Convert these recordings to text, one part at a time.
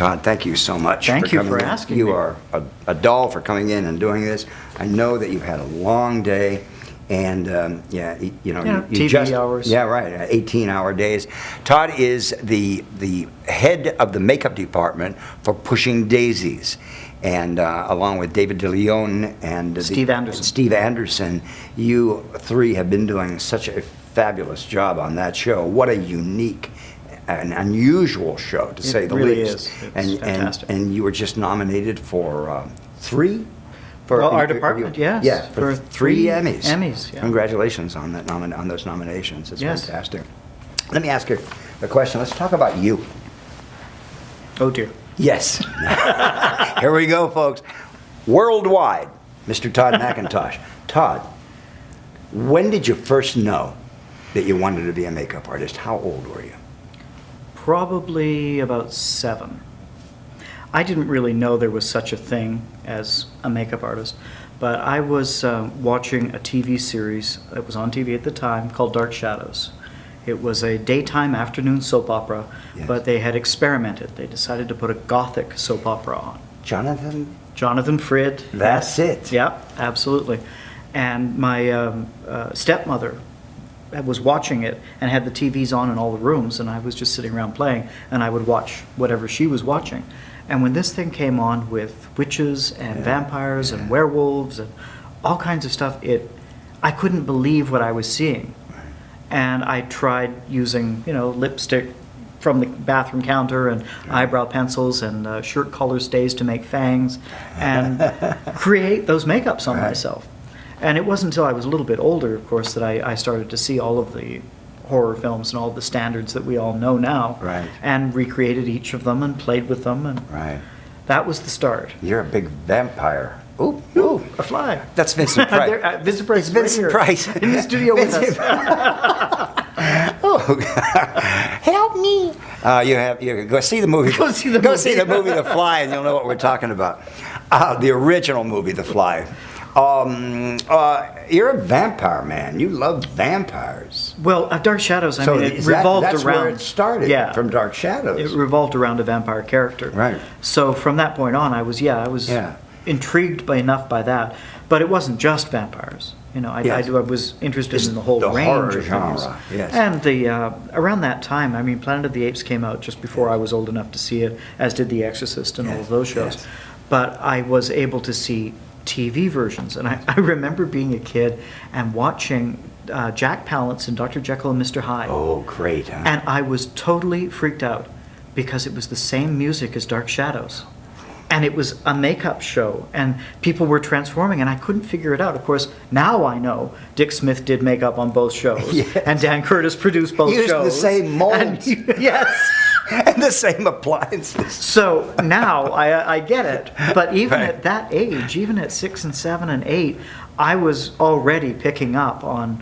Todd, thank you so much. Thank you coming for in. asking You me. are a doll for coming in and doing this. I know that you've had a long day, and TV just hours. Yeah, right. 18-hour days. Todd is the head of the makeup department for Pushing Daisies, and along with David DeLeon and Steve Anderson, you three have been doing such a fabulous job on that show. What a unique, an unusual show, to say the least. It really is. It's fantastic. And you were just nominated for 3. Well, our department, yes. Yeah, for 3 Emmys. Emmys, yeah. Congratulations on that on those nominations. It's Yes. fantastic. Let me ask you a question. Let's talk about you. Oh, dear. Yes. Here we go, folks. Worldwide, Mr. Todd McIntosh. Todd, when did you first know that you wanted to be a makeup artist? How old were you? Probably about 7. I didn't really know there was such a thing as a makeup artist, but I was watching a TV series that was on TV at the time called Dark Shadows. It was a daytime afternoon soap opera, Yes. but they had experimented. They decided to put a gothic soap opera on. Jonathan Frid. That's it. Yep, absolutely. And my stepmother was watching it and had the TVs on in all the rooms, and I was just sitting around playing, and I would watch whatever she was watching. And when this thing came on with witches and vampires and werewolves and all kinds of stuff, I couldn't believe what I was seeing. And I tried using, lipstick from the bathroom counter and eyebrow pencils and shirt collar stays to make fangs and create those makeups on myself. And it wasn't until I was a little bit older, of course, that I started to see all of the horror films and all the standards that we all know now, and recreated each of them and played with them, and that was the start. You're a big vampire. Ooh, a fly. That's Vincent Price. Vincent Price. It's Vincent Price in the studio with us. Oh, help me! You go see the movie. Go see the movie The Fly, and you'll know what we're talking about. The original movie, The Fly. You're a vampire man. You love vampires. Well, Dark Shadows, it revolved that's around... where it started, from Dark Shadows. It revolved around a vampire character. Right. So from that point on, I was intrigued enough by that. But it wasn't just vampires. I was interested in the whole range horror of genre. things. Yes. And around that time, Planet of the Apes came out just before I was old enough to see it, as did The Exorcist and all of those shows. Yes. But I was able to see TV versions, and I remember being a kid and watching Jack Palance and Dr. Jekyll and Mr. Hyde. Oh, great, huh? And I was totally freaked out because it was the same music as Dark Shadows. And it was a makeup show, and people were transforming, and I couldn't figure it out. Of course, now I know Dick Smith did makeup on both shows, and Dan Curtis produced both shows. Used the same molds. Yes. And the same appliances. So now I get it. But even at that age, even at 6 and 7 and 8, I was already picking up on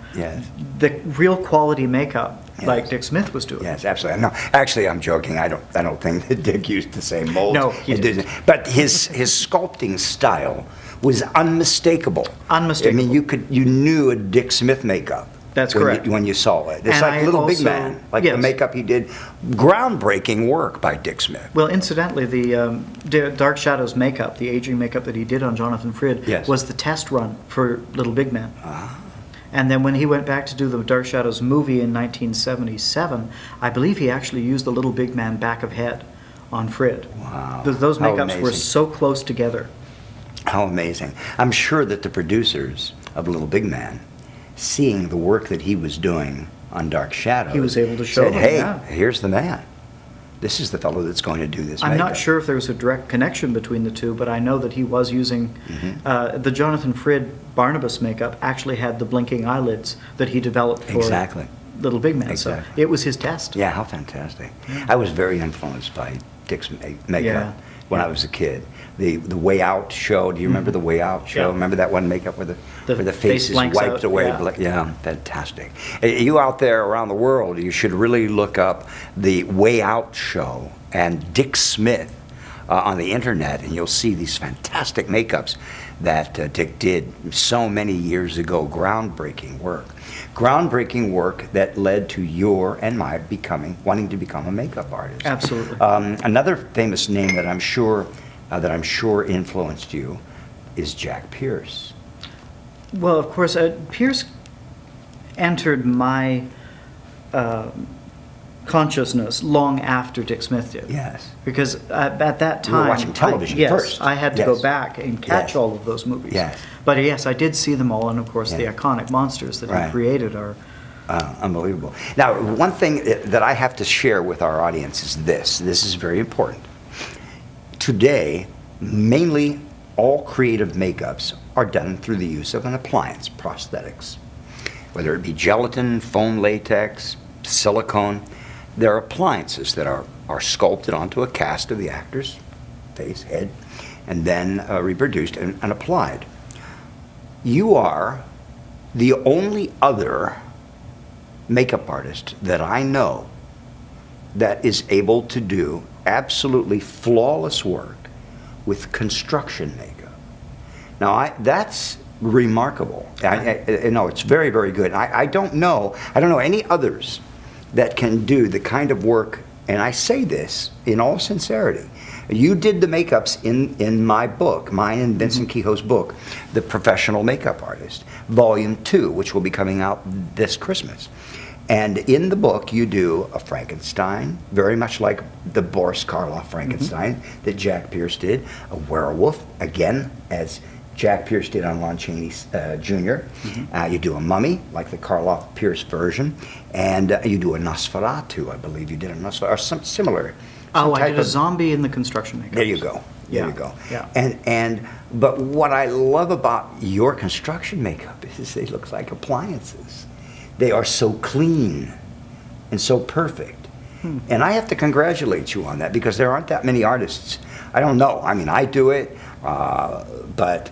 the real quality makeup like Dick Smith was doing. Yes, absolutely. No, actually, I'm joking. I don't think that Dick used the same mold. No, he didn't. But his sculpting style was unmistakable. Unmistakable. You knew a Dick Smith makeup. That's correct. When you saw it. It's And like Little Big also- Man, like the makeup he did. Groundbreaking work by Dick Smith. Well, incidentally, the Dark Shadows makeup, the aging makeup that he did on Jonathan Frid, was the test run for Little Big Man. And then when he went back to do the Dark Shadows movie in 1977, I believe he actually used the Little Big Man back of head on Frid. Wow. Those How makeups were amazing. so close together. How amazing. I'm sure that the producers of Little Big Man, seeing the work that he was doing on Dark Shadows, He was able to show said, them, hey, here's the man. This is the fellow that's going to do this I'm makeup. not sure if there was a direct connection between the two, but I know that he was using the Jonathan Frid Barnabas makeup actually had the blinking eyelids that he developed for Little Big Man. So it was his test. Yeah, how fantastic. I was very influenced by Dick's makeup when I was a kid. The Way Out show, do you remember the Way Out show? Yeah. Remember that one makeup where the face is blanks wiped out, away? yeah. Yeah, fantastic. You out there around the world, you should really look up the Way Out show and Dick Smith on the internet, and you'll see these fantastic makeups that Dick did so many years ago, groundbreaking work. Groundbreaking work that led to your and my wanting to become a makeup artist. Absolutely. Another famous name that I'm sure influenced you is Jack Pierce. Well, of course, Pierce entered my consciousness long after Dick Smith did. Yes. Because at that time, You were watching television first. I had to Yes. go back and catch Yes. all of those movies. Yes. But yes, I did see them all, and of course, the Yeah. iconic monsters that Right. he created are. Unbelievable. Now, one thing that I have to share with our audience is this. This is very important. Today, mainly all creative makeups are done through the use of an appliance, prosthetics. Whether it be gelatin, foam latex, silicone, there are appliances that are sculpted onto a cast of the actor's face, head, and then reproduced and applied. You are the only other makeup artist that I know that is able to do absolutely flawless work with construction makeup. Now, that's remarkable. I know it's very, very good. I don't know any others that can do the kind of work, and I say this in all sincerity. You did the makeups in my book, mine and Vincent Kehoe's book, The Professional Makeup Artist, Volume 2, which will be coming out this Christmas. And in the book, you do a Frankenstein, very much like the Boris Karloff Frankenstein that Jack Pierce did, a werewolf, again, as Jack Pierce did on Lon Chaney Jr. You do a mummy, like the Karloff Pierce version, and you do a Nosferatu, I believe you did a Nosferatu, or some similar. I did a zombie in the construction makeup. There you go. There you go. Yeah. But what I love about your construction makeup is they look like appliances. They are so clean and so perfect. And I have to congratulate you on that because there aren't that many artists. I don't know. I mean, I do it, but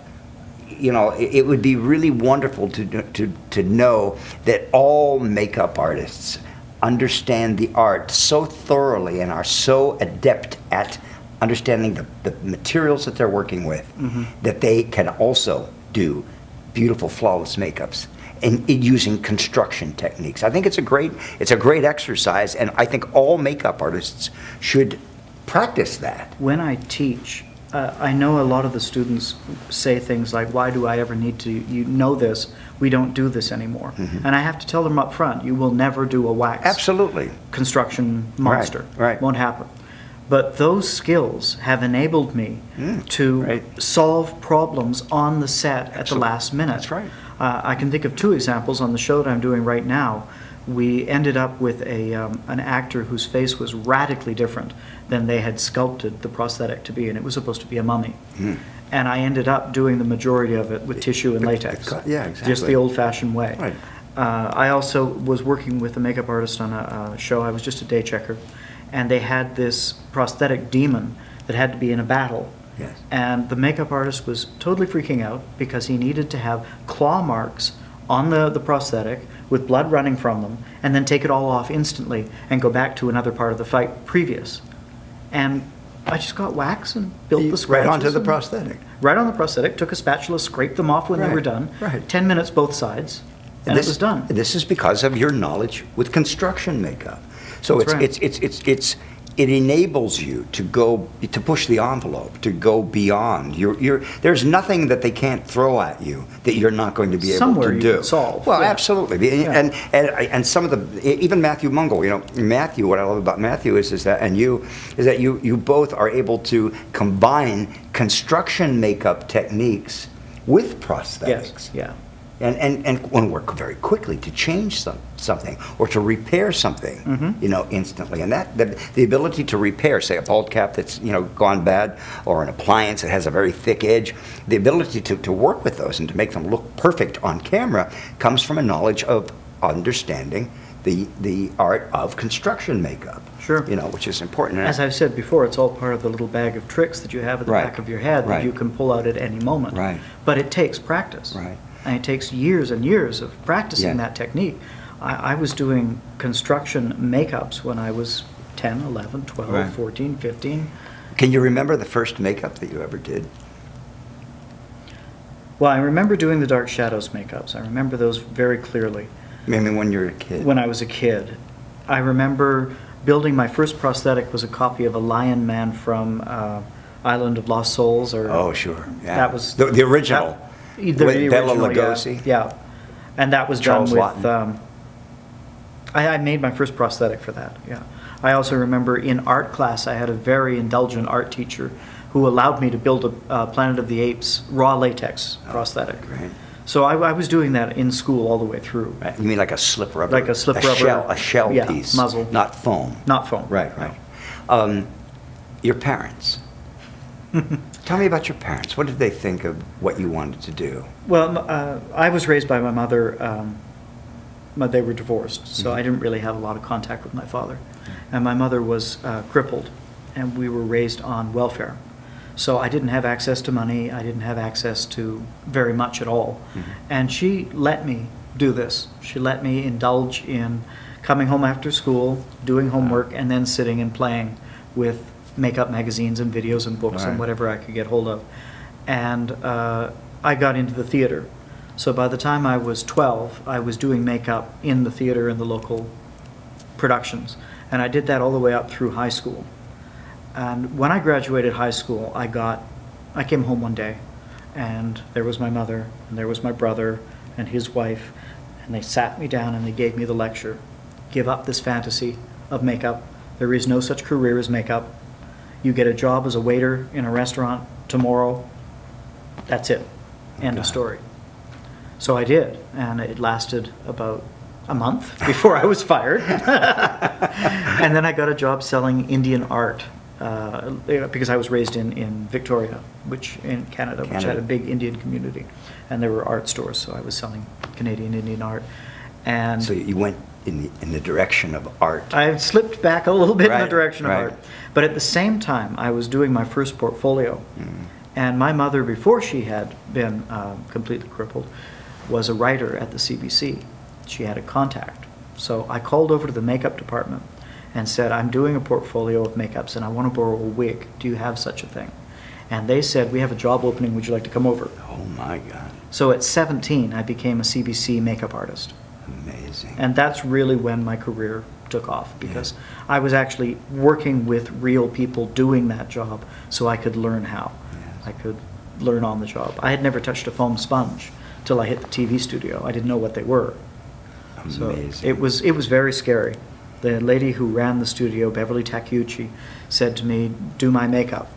you know, it would be really wonderful to know that all makeup artists understand the art so thoroughly and are so adept at understanding the materials that they're working with that they can also do beautiful, flawless makeups and using construction techniques. I think it's a great exercise, and I think all makeup artists should practice that. When I teach, I know a lot of the students say things like, why do I ever need to, you know this, we don't do this anymore. And I have to tell them up front, you will never do a wax Absolutely. construction monster. Right. Won't happen. But those skills have enabled me to solve problems on the set at the last minute. That's right. I can think of two examples on the show that I'm doing right now. We ended up with an actor whose face was radically different than they had sculpted the prosthetic to be, and it was supposed to be a mummy. And I ended up doing the majority of it with tissue and latex. Yeah, exactly. Just the old-fashioned way. Right. I also was working with a makeup artist on a show. I was just a day checker, and they had this prosthetic demon that had to be in a battle. Yes. And the makeup artist was totally freaking out because he needed to have claw marks on the prosthetic with blood running from them, and then take it all off instantly and go back to another part of the fight previous. And I just got wax and built the scratches. Right onto the and- prosthetic. Right on the prosthetic, took a spatula, scraped them off when they Right, were done. right. 10 minutes both sides, and it was done. This is because of your knowledge with construction makeup. So That's it enables you to push the envelope, to go beyond. There's nothing that they can't throw at you that you're not going to be able Somewhere to you do. can solve. Well, Yeah. absolutely. Yeah. And some of even Matthew Mungle, Matthew, what I love about Matthew is that you both are able to combine construction makeup techniques with prosthetics. Yes, yeah. And work very quickly to change something or to repair something, instantly. And the ability to repair, say, a bald cap that's gone bad, or an appliance that has a very thick edge, the ability to work with those and to make them look perfect on camera comes from a knowledge of understanding the art of construction makeup. Sure. Which is important. As I've said before, it's all part of the little bag of tricks that you have at the Right. back of your head that Right. you can pull out at any moment. Right. But it takes practice. Right. And it takes years and years of practicing Yeah. that technique. I was doing construction makeups when I was 10, 11, 12, Right. 14, 15. Can you remember the first makeup that you ever did? Well, I remember doing the Dark Shadows makeups. I remember those very clearly. Maybe when you were a kid. When I was a kid. I remember building my first prosthetic was a copy of a lion man from Island of Lost Souls. Oh, sure. Yeah. That was the original. The With Bela original, Lugosi. Yeah. And that was Charles done with. Lawton. I made my first prosthetic for that. Yeah. I also remember in art class I had a very indulgent art teacher who allowed me to build a Planet of the Apes raw latex prosthetic. Great. So I was doing that in school all the way through. Right. You mean like a slip rubber? Like a slip rubber. A shell Yeah, piece. muzzle. Not foam. Not foam. Right, right. Your parents. Tell me about your parents. What did they think of what you wanted to do? Well, I was raised by my mother. They were divorced, so I didn't really have a lot of contact with my father. And my mother was crippled, and we were raised on welfare. So I didn't have access to money. I didn't have access to very much at all. And she let me do this. She let me indulge in coming home after school, doing homework, and then sitting and playing with makeup magazines and videos and books and whatever I could get hold of. And I got into the theater. So by the time I was 12, I was doing makeup in the theater in the local productions. And I did that all the way up through high school. And when I graduated high school, I came home one day, and there was my mother, and there was my brother, and his wife, and they sat me down and they gave me the lecture. Give up this fantasy of makeup. There is no such career as makeup. You get a job as a waiter in a restaurant tomorrow. That's it. End of story. So I did, and it lasted about a month before I was fired. And then I got a job selling Indian art, because I was raised in Victoria, which in Canada, which had a big Indian community, and there were art stores, so I was selling Canadian Indian art. And so you went in the direction of art. I slipped back a little bit in the direction of right. art, but at the same time, I was doing my first portfolio. And my mother, before she had been completely crippled, was a writer at the CBC. She had a contact. So I called over to the makeup department and said, I'm doing a portfolio of makeups and I want to borrow a wig. Do you have such a thing? And they said, we have a job opening. Would you like to come over? Oh my God. So at 17, I became a CBC makeup artist. Amazing. And that's really when my career took off, because I was actually working with real people doing that job so I could learn how. I could learn on the job. I had never touched a foam sponge till I hit the TV studio. I didn't know what they were. Amazing. So it was very scary. The lady who ran the studio, Beverly Takeuchi, said to me, do my makeup,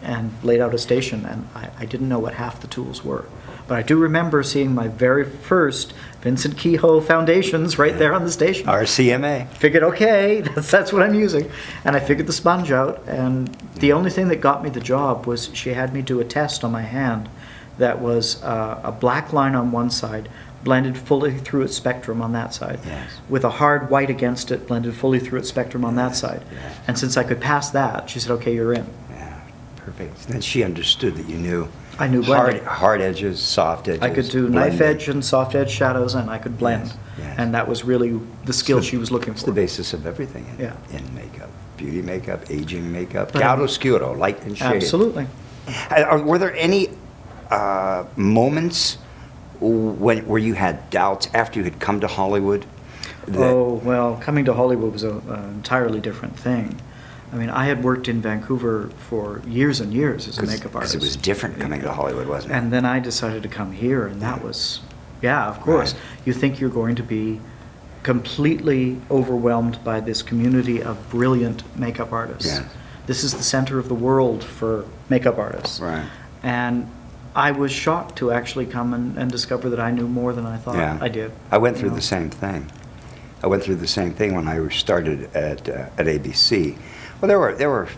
and laid out a station, and I didn't know what half the tools were. But I do remember seeing my very first Vincent Kehoe foundations right there on the station. RCMA. Figured, okay, that's what I'm using. And I figured the sponge out, and the only thing that got me the job was she had me do a test on my hand that was a black line on one side, blended fully through its spectrum on that side, with a hard white against it, blended fully through its spectrum on that side. And since I could pass that, she said, okay, you're in. Yeah, perfect. Then she understood that you knew. I knew blending. Hard edges, soft edges. I could do knife edge and soft edge shadows, and I could blend. And that was really the skill she was looking for. It's the basis of everything in makeup. Beauty makeup, aging makeup, chiaroscuro, light and shade. Absolutely. Were there any moments where you had doubts after you had come to Hollywood? Oh, well, coming to Hollywood was an entirely different thing. I mean, I had worked in Vancouver for years and years as a makeup artist. Because it was different coming to Hollywood, wasn't it? And then I decided to come here, and that was, of course. Right. You think you're going to be completely overwhelmed by this community of brilliant makeup artists. Yes. This is the center of the world for makeup artists. Right. And I was shocked to actually come and discover that I knew more than I thought I did. I went through the same thing. I went through the same thing when I started at ABC. Well, there were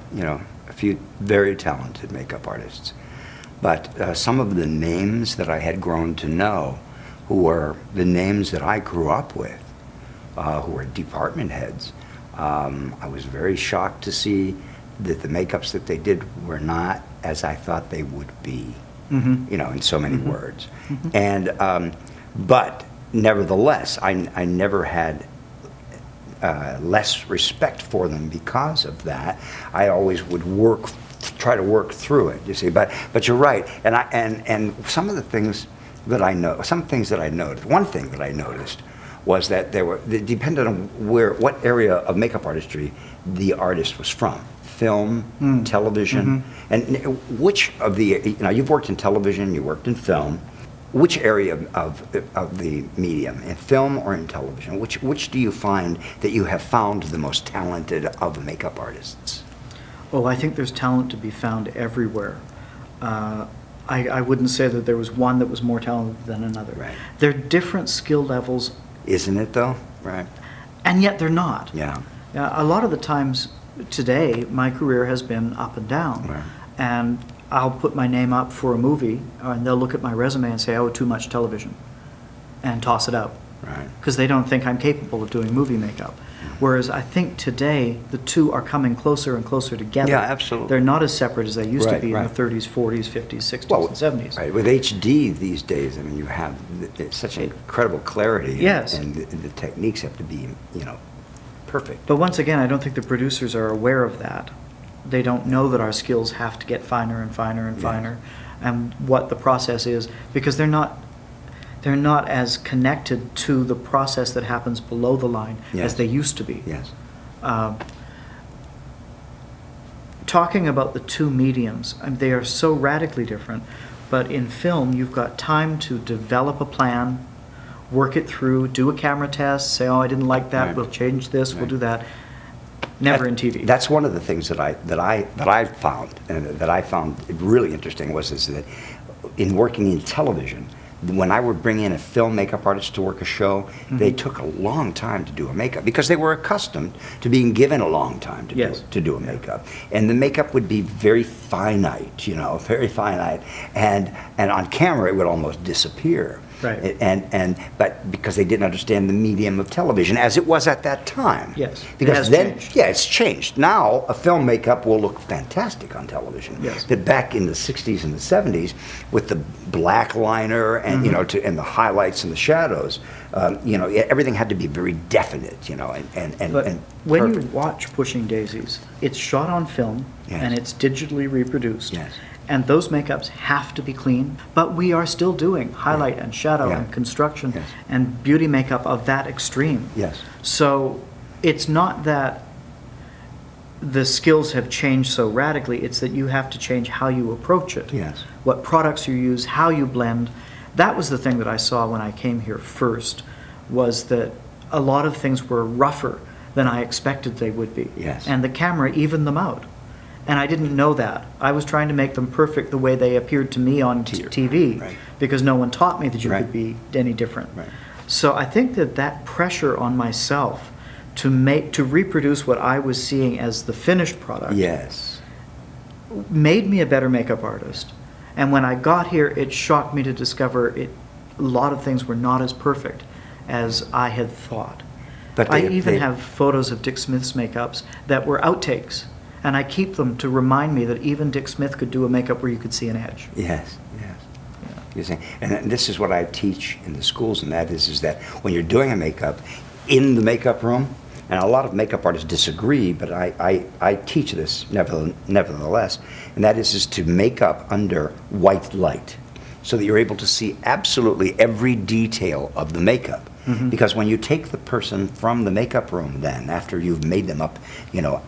a few very talented makeup artists, but some of the names that I had grown to know, who were the names that I grew up with, who were department heads, I was very shocked to see that the makeups that they did were not as I thought they would be, in so many words. And but nevertheless, I never had less respect for them because of that. I always would work try to work through it, you see. But you're right, and some of the things that I know, some things that I noticed. One thing that I noticed was that they depended on what area of makeup artistry the artist was from. Film, television, and which of the, you've worked in television, you worked in film. Which area of the medium, in film or in television, which do you find that you have found the most talented of the makeup artists? Oh, I think there's talent to be found everywhere. I wouldn't say that there was one that was more talented than another. Right. They're different skill levels. Isn't it though? Right. And yet they're not. Yeah. A lot of the times today, my career has been up and down. Right. And I'll put my name up for a movie, and they'll look at my resume and say, oh, too much television, and toss it out. Right. Because they don't think I'm capable of doing movie makeup. Whereas I think today, the two are coming closer and closer together. Yeah, absolutely. They're not as separate as they used to Right, be right. in the 30s, 40s, 50s, 60s, and 70s. Right. With HD these days, I mean, you have such incredible clarity. Yes. And the techniques have to be, perfect. But once again, I don't think the producers are aware of that. They don't know that our skills have to get finer and finer and finer, and what the process is, because they're not as connected to the process that happens below the line as they used to be. Yes. Talking about the two mediums, they are so radically different, but in film, you've got time to develop a plan, work it through, do a camera test, say, oh, I didn't like that, Right. we'll change this, we'll Right. do that. Never in TV. That's one of the things that I found, and that I found really interesting, is that in working in television, when I would bring in a film makeup artist to work a show, they took a long time to do a makeup because they were accustomed to being given a long time to do a makeup, and the makeup would be very finite, very finite, and on camera it would almost disappear. Right. But because they didn't understand the medium of television as it was at that time. Yes. Because It has then, changed. yeah, it's changed. Now a film makeup will look fantastic on television. Yes. But back in the 60s and the 70s, with the black liner and and the highlights and the shadows, everything had to be very definite. But And when you perfect. watch Pushing Daisies, it's shot on film Yes. and it's digitally reproduced. Yes. And those makeups have to be clean, but we are still doing highlight and shadow Yeah. and construction Yes. and beauty makeup of that extreme. Yes. So it's not that the skills have changed so radically, it's that you have to change how you approach it. Yes. What products you use, how you blend. That was the thing that I saw when I came here first, was that a lot of things were rougher than I expected they would be. Yes. And the camera evened them out. And I didn't know that. I was trying to make them perfect the way they appeared to me on TV, Right. because no one taught me that you Right. could be any different. Right. So I think that pressure on myself to reproduce what I was seeing as the finished product Yes. made me a better makeup artist. And when I got here, it shocked me to discover a lot of things were not as perfect as I had thought. But I they- even they- have photos of Dick Smith's makeups that were outtakes, and I keep them to remind me that even Dick Smith could do a makeup where you could see an edge. Yes, yes. You see, and this is what I teach in the schools, and that is that when you're doing a makeup in the makeup room, and a lot of makeup artists disagree, but I teach this nevertheless, and that is to make up under white light, so that you're able to see absolutely every detail of the makeup. Because when you take the person from the makeup room, then after you've made them up,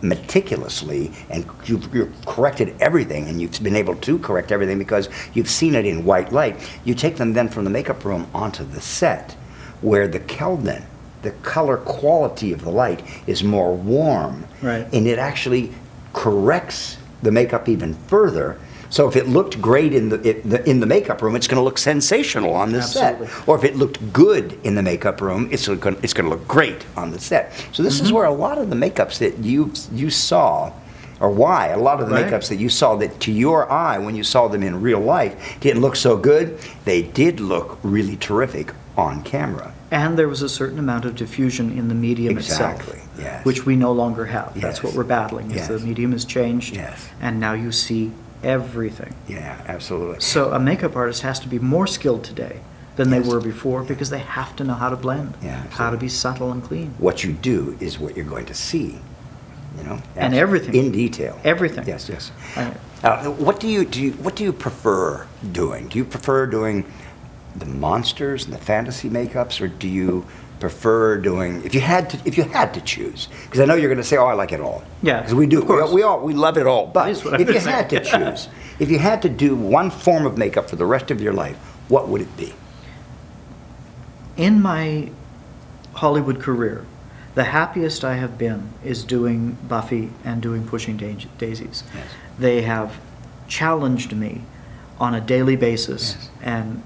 meticulously, and you've corrected everything, and you've been able to correct everything because you've seen it in white light, you take them then from the makeup room onto the set, where the Kelvin, the color quality of the light, is more warm, Right. and it actually corrects the makeup even further. So if it looked great in the makeup room, it's going to look sensational on the Absolutely. set. Or if it looked good in the makeup room, it's going to look great on the set. So this is where a lot of the makeups that you saw, or why a lot of the Right. makeups that you saw that to your eye when you saw them in real life didn't look so good, they did look really terrific on camera. And there was a certain amount of diffusion in the medium Exactly, itself, yes. which we no longer have. That's Yes. what we're battling, is Yes. the medium has changed, Yes. and now you see everything. Yeah, absolutely. So a makeup artist has to be more skilled today than they were before, because they have to know how to blend, Yeah, how to absolutely. be subtle and clean. What you do is what you're going to see. you know? And everything. In detail. Everything. Yes, yes. I- What do you prefer doing? Do you prefer doing the monsters and the fantasy makeups, or do you prefer doing, if you had to choose? Because I know you're going to say, "Oh, I like it all." Yeah, because we do. of course. We love it all. But is what I'm if you gonna had say. to choose, if you had to do one form of makeup for the rest of your life, what would it be? In my Hollywood career, the happiest I have been is doing Buffy and doing Pushing Daisies. Yes. They have challenged me on a daily basis Yes. and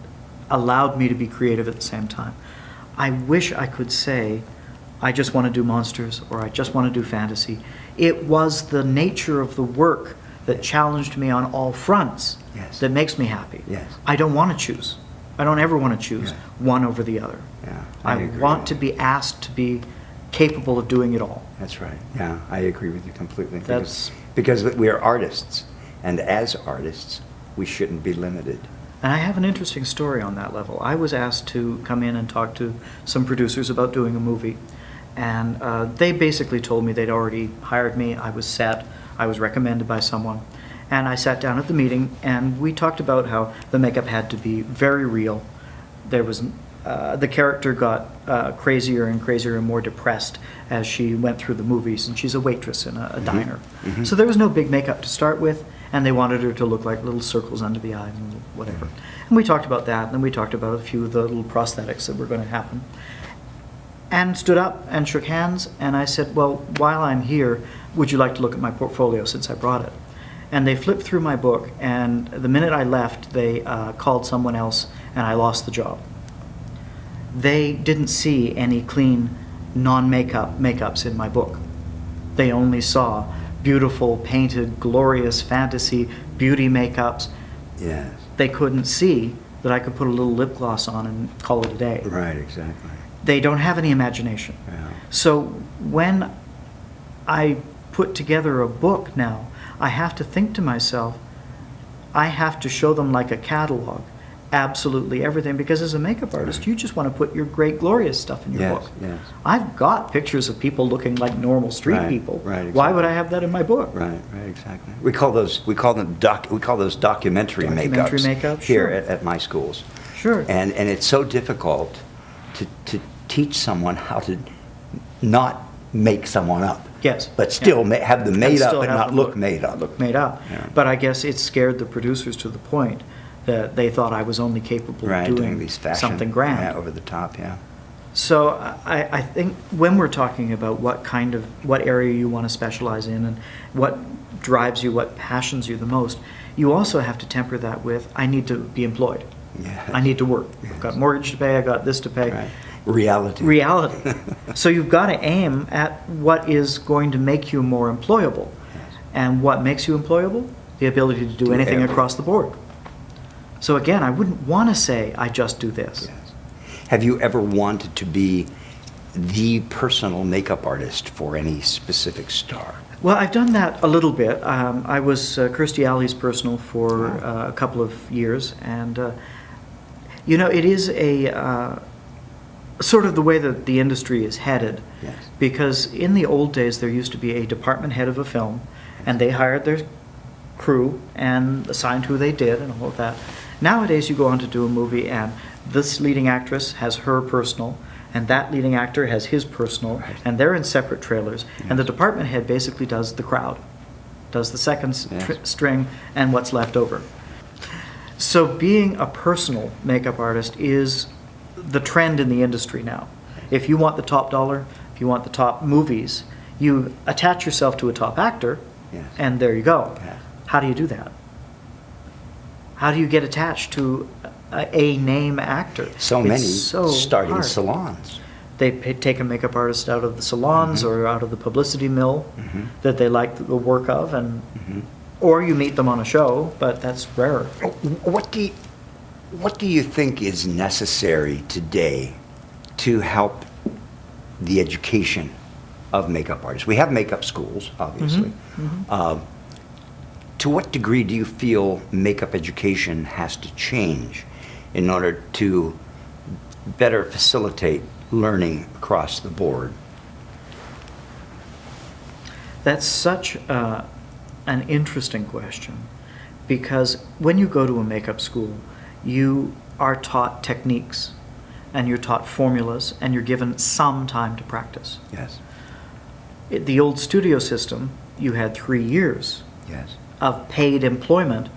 allowed me to be creative at the same time. I wish I could say, I just want to do monsters or I just want to do fantasy. It was the nature of the work that challenged me on all fronts Yes. that makes me happy. Yes. I don't want to choose. I don't ever want to choose Yeah. one over the other. Yeah, I agree. want to be asked to be capable of doing it all. That's right. Yeah, I agree with you completely. That's- because we are artists, and as artists, we shouldn't be limited. And I have an interesting story on that level. I was asked to come in and talk to some producers about doing a movie. And they basically told me they'd already hired me. I was set. I was recommended by someone. And I sat down at the meeting, and we talked about how the makeup had to be very real. There was the character got crazier and crazier and more depressed as she went through the movies, and she's a waitress in a diner. Mm-hmm. So there was no big makeup to start with, and they wanted her to look like little circles under the eyes and whatever. And we talked about that, and then we talked about a few of the little prosthetics that were going to happen. And stood up and shook hands, and I said, well, while I'm here, would you like to look at my portfolio since I brought it? And they flipped through my book, and the minute I left, they called someone else, and I lost the job. They didn't see any clean, makeups in my book. They only saw beautiful, painted, glorious fantasy beauty makeups. Yes. They couldn't see that I could put a little lip gloss on and call it a day. Right, exactly. They don't have any imagination. Yeah. So when I put together a book now, I have to think to myself, I have to show them like a catalog, absolutely everything, because as a makeup artist, Right. you just want to put your great, glorious stuff in your Yes, book. yes. I've got pictures of people looking like normal street Right, people. right, Why would exactly. I have that in my book? Right, exactly. We call those documentary Documentary makeups makeup, here sure. at my schools. Sure. And it's so difficult to teach someone how to not make someone up. Yes. But still have them made And up still and have not them look made up. Look made up. Yeah. But I guess it scared the producers to the point that they thought I was only capable Right, of doing these fashion. something grand. Yeah, over the top, yeah. So I think when we're talking about what area you want to specialize in and what drives you, what passions you the most, you also have to temper that with, I need to be employed. Yes. I need to work. Yes. I've got mortgage to pay, I got this to pay. Right. Reality. Reality. So you've got to aim at what is going to make you more employable. Yes. And what makes you employable? The ability to do anything everything. across the board. So again, I wouldn't want to say, I just do this. Yes. Have you ever wanted to be the personal makeup artist for any specific star? Well, I've done that a little bit. I was Kirstie Alley's personal for a couple of years, and it is a sort of the way that the industry is headed. Yes. Because in the old days, there used to be a department head of a film, and they hired their crew and assigned who they did and all of that. Nowadays, you go on to do a movie, and this leading actress has her personal, and that leading actor has his personal, Right. and they're in separate trailers. And the Yes. department head basically does the crowd, does the second Yes. string and what's left over. So being a personal makeup artist is the trend in the industry now. If you want the top dollar, if you want the top movies, you attach yourself to a top actor, Yes. and there you go. Yes. How do you do that? How do you get attached to a name actor? So It's many so start in hard. salons. They take a makeup artist out of the salons Mm-hmm. or out of the publicity mill Mhm. that they like the work of, and Mhm. or you meet them on a show, but that's rarer. What do you think is necessary today to help the education of makeup artists? We have makeup schools, obviously. To what degree do you feel makeup education has to change in order to better facilitate learning across the board? That's such an interesting question, because when you go to a makeup school, you are taught techniques, and you're taught formulas, and you're given some time to practice. Yes. The old studio system, you had 3 years Yes. of paid employment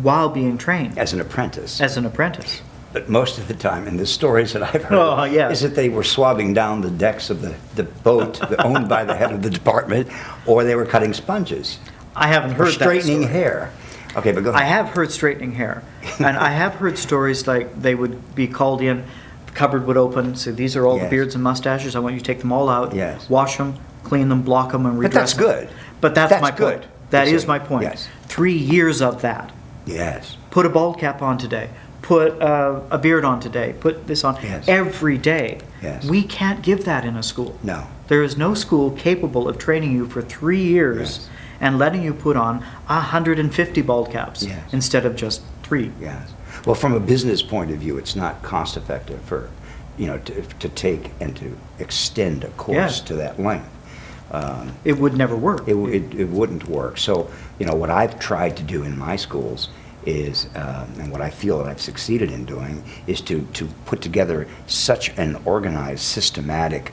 while being trained As an apprentice. as an apprentice. But most of the time, and the stories that I've heard, Oh, yes. is that they were swabbing down the decks of the boat owned by the head of the department, or they were cutting sponges, I haven't or heard straightening that story. hair. Okay, but go ahead. I have heard straightening hair, and I have heard stories like they would be called in, the cupboard would open, so these are all the Yes. beards and mustaches, I want you to take them all out, Yes. wash them, clean them, block them, and redress But that's them. good. But that's That's my good. point. That That's is it. my point. Yes. 3 years of that. Yes. Put a bald cap on today. Put a beard on today. Put this on Yes. every day. Yes. We can't give that in a school. No. There is no school capable of training you for 3 years Yes. and letting you put on 150 bald caps Yes. instead of just 3. Yes. Well, from a business point of view, it's not cost effective for, to take and to extend a course Yes. to that length. It would never work. It wouldn't work. So, what I've tried to do in my schools is, and what I feel that I've succeeded in doing, is to put together such an organized, systematic,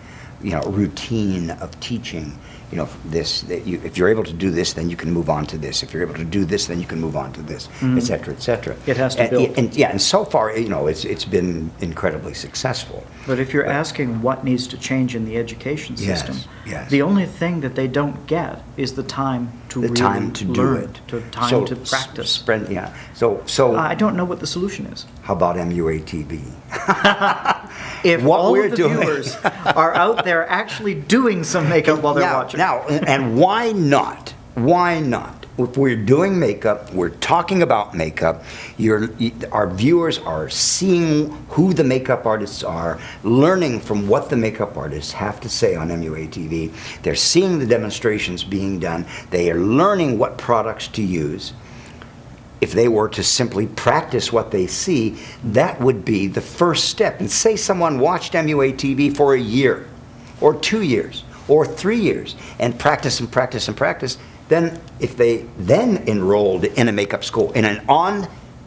routine of teaching. This, that if you're able to do this, then you can move on to this. If you're able to do this, then you can move on to this, et cetera, et cetera. It has to build. And so far, it's been incredibly successful. But if you're asking what needs to change in the education Yes, system, yes. the only thing that they don't get is the time to The really time to do learn, it. to time So, to practice. Spread, yeah. So I don't know what the solution is. how about MUATV? If What all we're of the doing- viewers are out there actually doing some makeup while they're watching. Now, and why not? Why not? If we're doing makeup, we're talking about makeup, our viewers are seeing who the makeup artists are, learning from what the makeup artists have to say on MUATV. They're seeing the demonstrations being done. They are learning what products to use. If they were to simply practice what they see, that would be the first step. And say someone watched MUATV for a year, or 2 years, or 3 years, and practice and practice and practice, then if they then enrolled in a makeup school, in an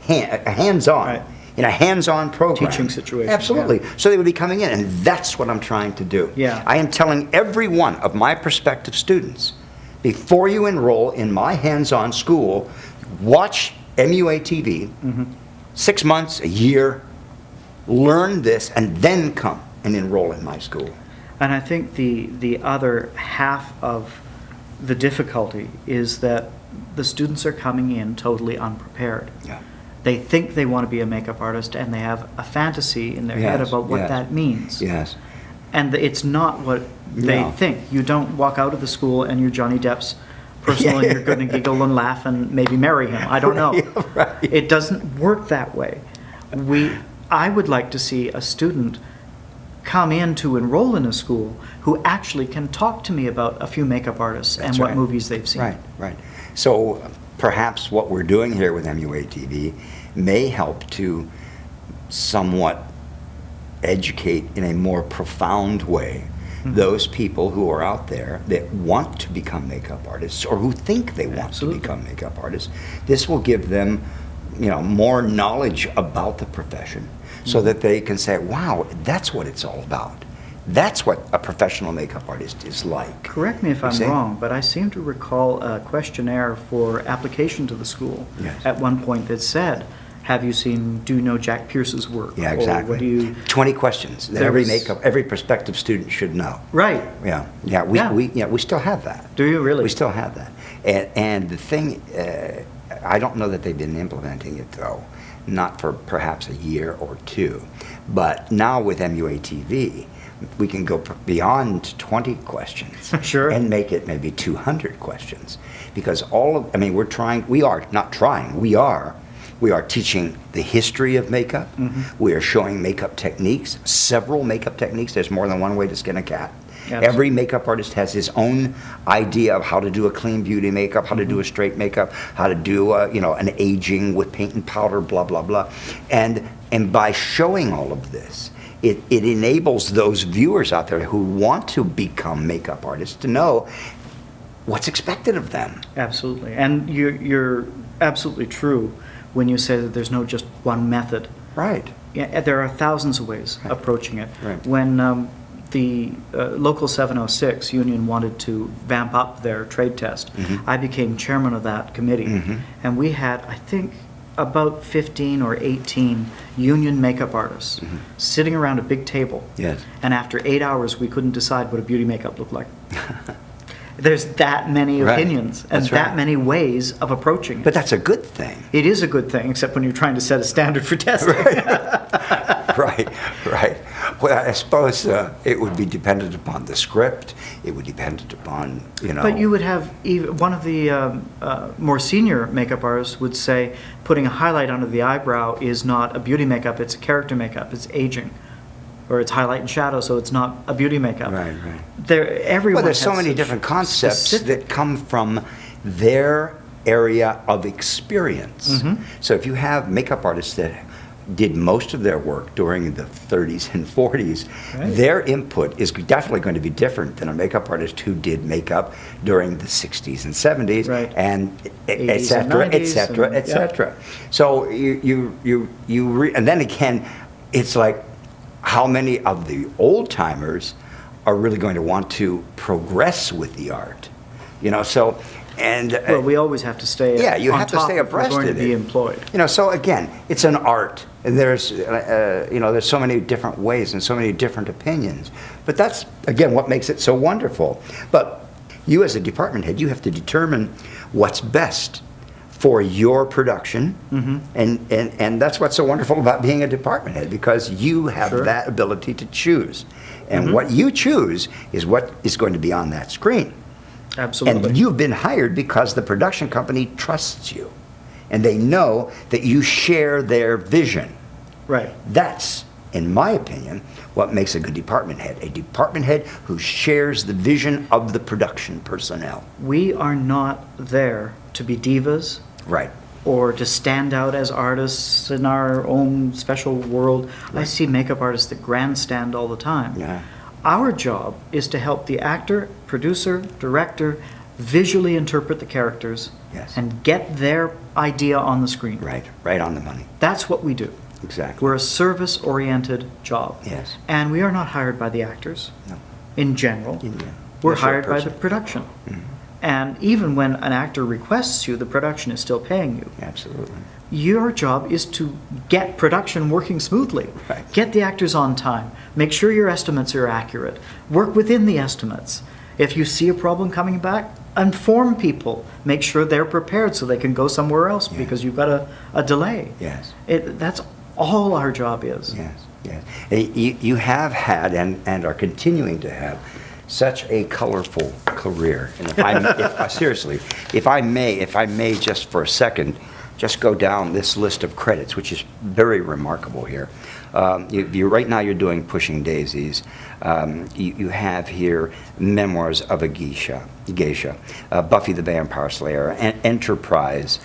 hands-on, Right. in a hands-on program. Teaching situation, Absolutely. So they would be coming in, and that's what I'm trying to do. Yeah. I am telling every one of my prospective students, before you enroll in my hands-on school, watch MUATV, 6 months, a year, learn this, and then come and enroll in my school. And I think the other half of the difficulty is that the students are coming in totally unprepared. Yeah. They think they want to be a makeup artist, and they have a fantasy in their head Yes, about what yes. that means. Yes. And it's not what they No. think. You don't walk out of the school and you're Johnny Depp's personal and you're going to giggle and laugh and maybe marry him. I don't know. Yeah, right. It doesn't work that way. I would like to see a student come in to enroll in a school who actually can talk to me about a few makeup artists That's and what right. movies they've seen. Right, right. So perhaps what we're doing here with MUATV may help to somewhat educate in a more profound way those people who are out there that want to become makeup artists or who think they want Absolutely. to become makeup artists. This will give them, more knowledge about the profession so that they can say, wow, that's what it's all about. That's what a professional makeup artist is like. Correct me if You I'm see? wrong, but I seem to recall a questionnaire for application to the school Yes. at one point that said, do you know Jack Pierce's work? Yeah, Or exactly. what do you... 20 questions that There every was- every prospective student should know. Right. Yeah, Yeah. we still have that. Do you really? We still have that. And the thing, I don't know that they've been implementing it though, not for perhaps a year or two. But now with MUATV, we can go beyond 20 questions. Sure. And make it maybe 200 questions. Because we are teaching the history of makeup. We are showing makeup techniques, several makeup techniques. There's more than one way to skin a cat. Absolutely. Every makeup artist has his own idea of how to do a clean beauty makeup, how to do a straight makeup, how to do an aging with paint and powder, blah, blah, blah. And by showing all of this, it enables those viewers out there who want to become makeup artists to know what's expected of them. Absolutely. And you're absolutely true when you say that there's no just one method. Right. Yeah, there are thousands of ways approaching it. Right. When the Local 706 union wanted to vamp up their trade test, I became chairman of that committee. And we had, I think, about 15 or 18 union makeup artists sitting around a big table. Yes. And after 8 hours, we couldn't decide what a beauty makeup looked like. There's that many Right. opinions and That's right. that many ways of approaching it. But that's a good thing. It is a good thing, except when you're trying to set a standard for testing. Right, right. Well, I suppose it would be dependent upon the script. It would depend upon, you know. But you would have, one of the more senior makeup artists would say, putting a highlight under the eyebrow is not a beauty makeup, it's a character makeup, it's aging. Or it's highlight and shadow, so it's not a beauty makeup. Right, right. Everyone Well, there's so has many such different concepts specific- that come from their area of experience. So if you have makeup artists that did most of their work during the 30s and 40s, Right. their input is definitely going to be different than a makeup artist who did makeup during the 60s and 70s, Right. and et 80s cetera, and et 90s cetera, and- et cetera. So and then again, it's like, how many of the old timers are really going to want to progress with the art? You know, so, and Well, we always have to stay yeah, you on have to top stay if we're abreast going to of be it. employed. You know, so again, it's an art, and there's there's so many different ways and so many different opinions. But that's again what makes it so wonderful. But you as a department head, you have to determine what's best for your production, and that's what's so wonderful about being a department head, because you have Sure. that ability to choose, and what you choose is what is going to be on that screen. Absolutely. And you've been hired because the production company trusts you, and they know that you share their vision. Right. That's, in my opinion, what makes a good department head. A department head who shares the vision of the production personnel. We are not there to be divas Right. or to stand out as artists in our own special world. I see makeup artists that grandstand all the time. Yeah. Our job is to help the actor, producer, director visually interpret the characters Yes. and get their idea on the screen. Right. Right on the money. That's what we do. Exactly. We're a service-oriented job. Yes. And we are not hired by the actors No. in general. Yeah. We're Yes, you're a hired by the person. production. And even when an actor requests you, the production is still paying you. Absolutely. Your job is to get production working smoothly. Right. Get the actors on time. Make sure your estimates are accurate. Work within the estimates. If you see a problem coming back, inform people. Make sure they're prepared so they can go somewhere else because you've got a delay. Yes. That's all our job is. Yes, yes. You have had and are continuing to have such a colorful career. And seriously, if I may just for a second, just go down this list of credits, which is very remarkable here. Right now you're doing Pushing Daisies. You have here Memoirs of a Geisha, Buffy the Vampire Slayer, Enterprise,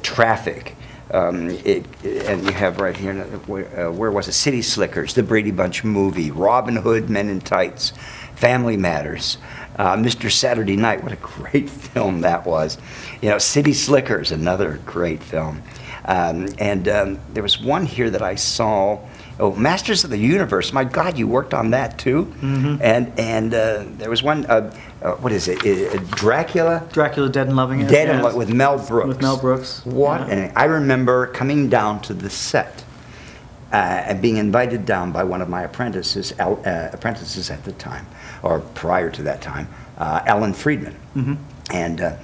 Traffic. And you have right here, where was it? City Slickers, The Brady Bunch Movie, Robin Hood, Men in Tights, Family Matters, Mr. Saturday Night. What a great film that was. You know, City Slickers, another great film. And there was one here that I saw. Oh, Masters of the Universe. My God, you worked on that too. And there was one. What is it? Dracula. Dracula Dead and Loving It. Dead and yes. with Mel Brooks. With Mel Brooks. What? Yeah. And I remember coming down to the set and being invited down by one of my apprentices at the time, or prior to that time, Alan Friedman. And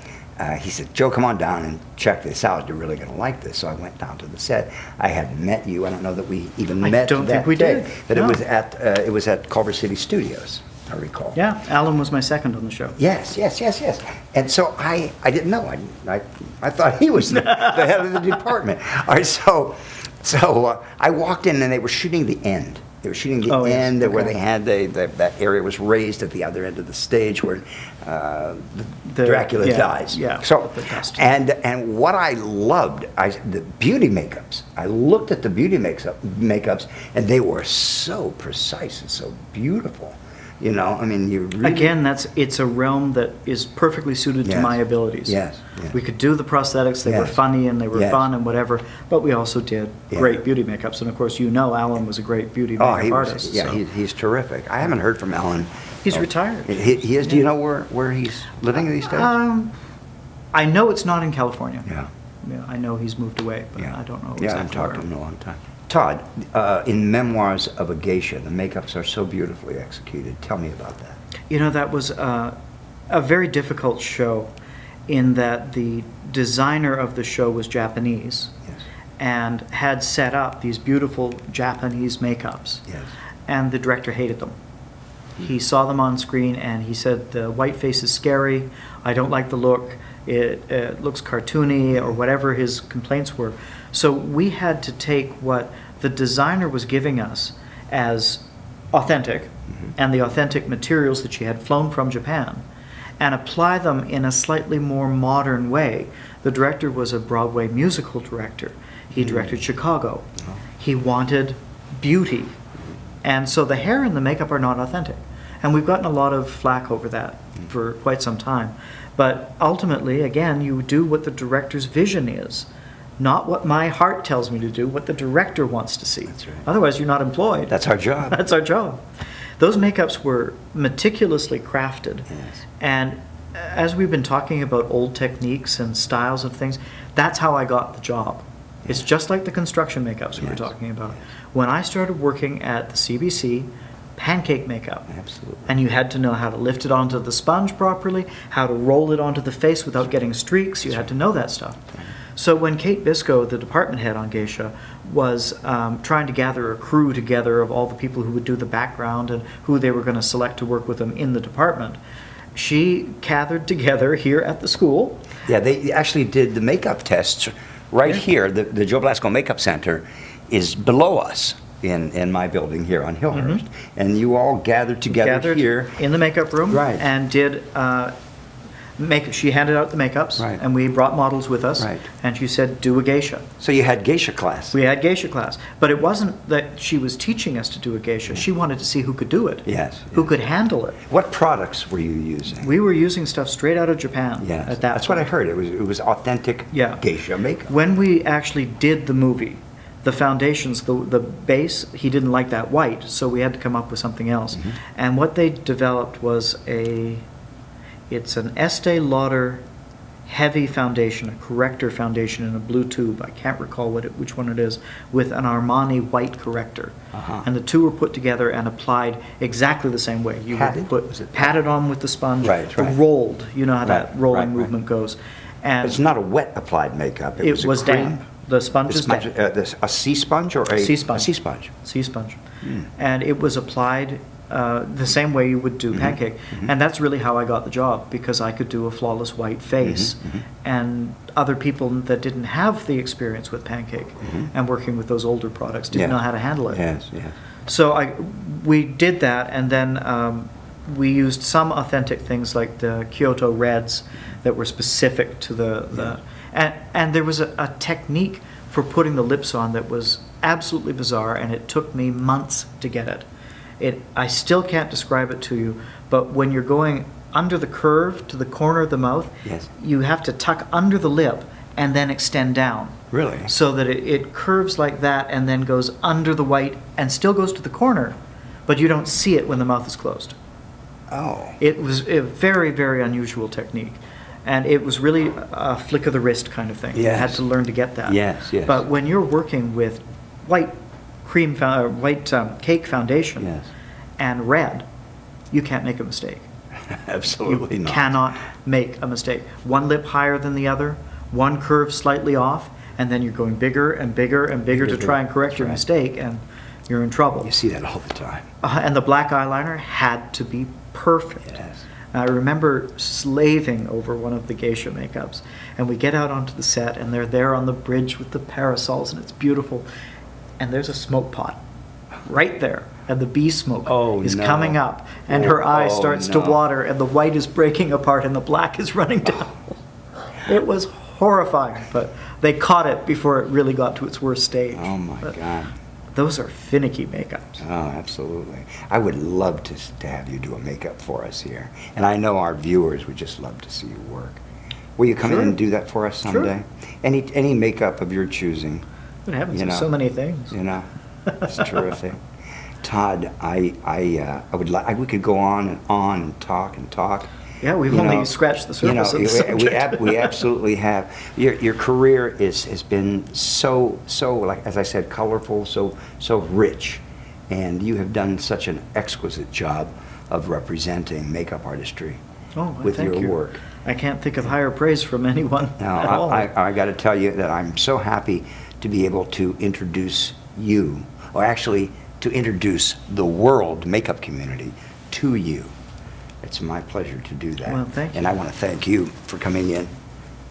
he said, "Joe, come on down and check this out. You're really going to like this." So I went down to the set. I had met you. I don't know that we even met. I don't that think we day, did. But No. it was at Culver City Studios, I recall. Yeah, Alan was my second on the show. Yes. And so I didn't know. I thought he was the head of the department. All right, so I walked in and they were shooting the end. They were shooting the Oh, yes, end where okay. they had that area was raised at the other end of the stage where Dracula dies. Yeah. So the dust. and what I loved, the beauty makeups. I looked at the beauty makeups and they were so precise and so beautiful. You know, I mean, you really... Again, it's a realm that is perfectly suited to Yes. my abilities. Yes, yes. We could do the prosthetics, they were Yes. funny and they were Yes. fun and whatever, but we also did Yeah. great beauty makeups. And of course, you know Alan was a great beauty Oh, makeup he was, artist. yeah, so. he's terrific. I haven't heard from Alan. He's retired. He is, do you know where he's living these days? I know it's not in California. Yeah. Yeah, I know he's moved away, but Yeah. I don't know Yeah, I haven't exactly talked to where. him in a long time. Todd, in Memoirs of a Geisha, the makeups are so beautifully executed. Tell me about that. You know, that was a very difficult show in that the designer of the show was Japanese Yes. and had set up these beautiful Japanese makeups. Yes. And the director hated them. He saw them on screen and he said, the white face is scary, I don't like the look, it looks cartoony, or whatever his complaints were. So we had to take what the designer was giving us as authentic, and the authentic materials that she had flown from Japan, and apply them in a slightly more modern way. The director was a Broadway musical director. He directed Chicago. He wanted beauty. And so the hair and the makeup are not authentic. And we've gotten a lot of flack over that for quite some time. But ultimately, again, you do what the director's vision is, not what my heart tells me to do, what the director wants to see. That's right. Otherwise, you're not employed. That's our job. That's our job. Those makeups were meticulously crafted. Yes. And as we've been talking about old techniques and styles of things, that's how I got the job. It's just like the construction makeups we were Yes. talking about. When I started working at the CBC, pancake makeup. Absolutely. And you had to know how to lift it onto the sponge properly, how to roll it onto the face without getting streaks. You had to know that stuff. So when Kate Biscoe, the department head on Geisha, was trying to gather a crew together of all the people who would do the background and who they were going to select to work with them in the department, she gathered together here at the school. Yeah, they actually did the makeup tests right Yeah. here. The Joe Blasco Makeup Center is below us in my building here on Hillhurst. And you all gathered together here. in the makeup room, Right. and did make. She handed out the makeups, Right. and we brought models with us, Right. and she said, "Do a geisha." So you had geisha class. We had geisha class, but it wasn't that she was teaching us to do a geisha. She wanted to see who could do it, Yes. who yes. could handle it. What products were you using? We were using stuff straight out of Japan. Yes. at that That's what I point. heard. It was authentic Yeah. geisha makeup. When we actually did the movie, the foundations, the base, he didn't like that white, so we had to come up with something else. And what they developed was it's an Estee Lauder heavy foundation, a corrector foundation in a blue tube. I can't recall which one it is, with an Armani white corrector. Uh-huh. And the two were put together and applied exactly the same way. You Patted? would Was it patted on with the sponge, Right, right. rolled. You know how that Right, rolling right. movement goes. And It's not a wet applied makeup. it was a cream. damp. The sponge The is sponge, damp. a sea sponge or a Sea sponge. A sea sponge. Sea sponge. And it was applied the same way you would do pancake. And that's really how I got the job, because I could do a flawless white face. And other people that didn't have the experience with pancake and working with those older products didn't Yeah. know how to handle it. Yes, yes. So we did that, and then we used some authentic things like the Kyoto reds that were specific to the and there was a technique for putting the lips on that was absolutely bizarre, and it took me months to get it. I still can't describe it to you, but when you're going under the curve to the corner of the mouth, Yes. you have to tuck under the lip and then extend down. Really? So that it curves like that and then goes under the white and still goes to the corner, but you don't see it when the mouth is closed. Oh. It was a very, very unusual technique. And it was really a flick of the wrist kind of thing. You had Yes. to learn to get that. Yes, yes. But when you're working with white cake foundation Yes. and red, you can't make a mistake. Absolutely You not. cannot make a mistake. One lip higher than the other, one curve slightly off, and then you're going bigger and bigger and bigger to try and correct your Right. mistake, and you're in trouble. You see that all the time. And the black eyeliner had to be perfect. Yes. I remember slaving over one of the geisha makeups, and we get out onto the set, and they're there on the bridge with the parasols, and it's beautiful. And there's a smoke pot right there, and the bee smoke Oh, is no. coming up, and her eye Oh, starts no. to water, and the white is breaking apart, and the black is running down. It was horrifying, but they caught it before it really got to its worst stage. Oh, my But God. those are finicky makeups. Oh, absolutely. I would love to have you do a makeup for us here. And I know our viewers would just love to see you work. Will you come in Sure. and do that for us someday? Any makeup of your choosing, It happens You with know. so many things. you know? It's terrific. Todd, I would like, we could go on and talk and talk. Yeah, we've You only know, scratched the You know, surface of the subject. we absolutely have. Your career has been so, like, as I said, colorful, so rich. And you have done such an exquisite job of representing makeup artistry Oh, well, with thank your you. work. I can't think of higher praise from anyone Now, at all. I got to tell you that I'm so happy to be able to introduce you, or actually to introduce the world makeup community to you. It's my pleasure to do that. Well, thank you. And I want to thank you for coming in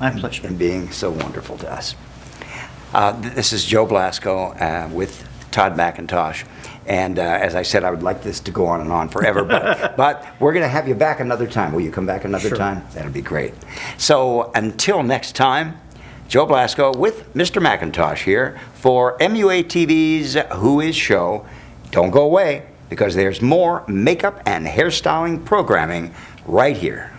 My pleasure. and being so wonderful to us. This is Joe Blasco with Todd McIntosh. And as I said, I would like this to go on and on forever, but we're going to have you back another time. Will you come back another Sure. time? That'll be great. So until next time, Joe Blasco with Mr. McIntosh here for MUA TV's Who Is Show. Don't go away, because there's more makeup and hairstyling programming right here